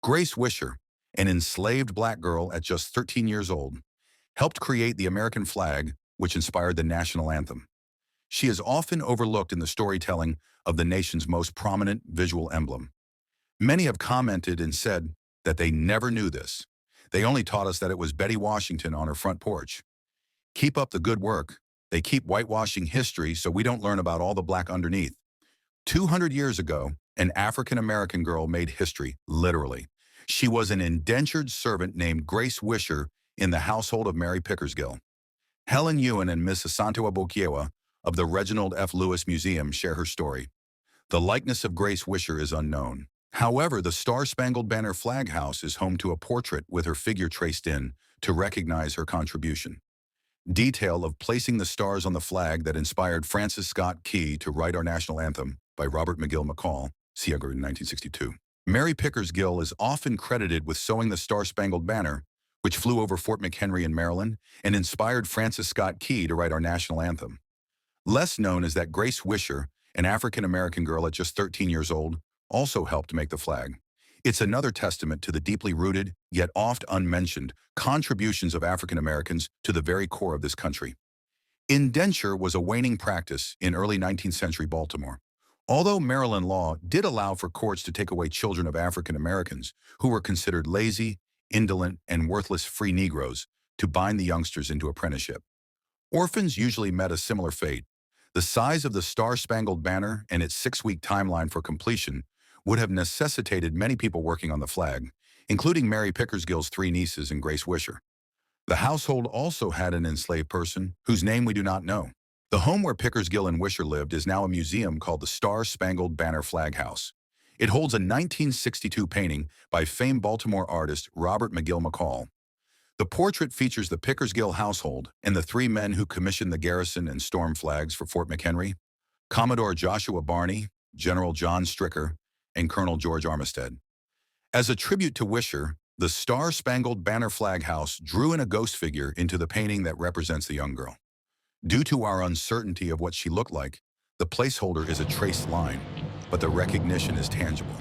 Grace Wisher, an enslaved black girl at just 13 years old, helped create the American flag, which inspired the national anthem. She is often overlooked in the storytelling of the nation's most prominent visual emblem. Many have commented and said that they never knew this. They only taught us that it was Betty Washington on her front porch. Keep up the good work. They keep whitewashing history so we don't learn about all the black underneath. 200 years ago, an African-American girl made history, literally. She was an indentured servant named Grace Wisher in the household of Mary Pickersgill. Helen Ewan and Miss Asante Abokiewa of the Reginald F. Lewis Museum share her story. The likeness of Grace Wisher is unknown. However, the Star-Spangled Banner Flag House is home to a portrait with her figure traced in to recognize her contribution. Detail of placing the stars on the flag that inspired Francis Scott Key to write our national anthem by Robert McGill McCall, Seager in 1962. Mary Pickersgill is often credited with sewing the Star-Spangled Banner, which flew over Fort McHenry in Maryland and inspired Francis Scott Key to write our national anthem. Less known is that Grace Wisher, an African-American girl at just 13 years old, also helped make the flag. It's another testament to the deeply rooted, yet oft unmentioned, contributions of African Americans to the very core of this country. Indenture was a waning practice in early 19th century Baltimore. Although Maryland law did allow for courts to take away children of African Americans who were considered lazy, indolent, and worthless free Negroes to bind the youngsters into apprenticeship. Orphans usually met a similar fate. The size of the Star-Spangled Banner and its 6-week timeline for completion would have necessitated many people working on the flag, including Mary Pickersgill's 3 nieces and Grace Wisher. The household also had an enslaved person whose name we do not know. The home where Pickersgill and Wisher lived is now a museum called the Star-Spangled Banner Flag House. It holds a 1962 painting by famed Baltimore artist Robert McGill McCall. The portrait features the Pickersgill household and the 3 men who commissioned the garrison and storm flags for Fort McHenry: Commodore Joshua Barney, General John Stricker, and Colonel George Armistead. As a tribute to Wisher, the Star-Spangled Banner Flag House drew in a ghost figure into the painting that represents the young girl. Due to our uncertainty of what she looked like, the placeholder is a traced line, but the recognition is tangible.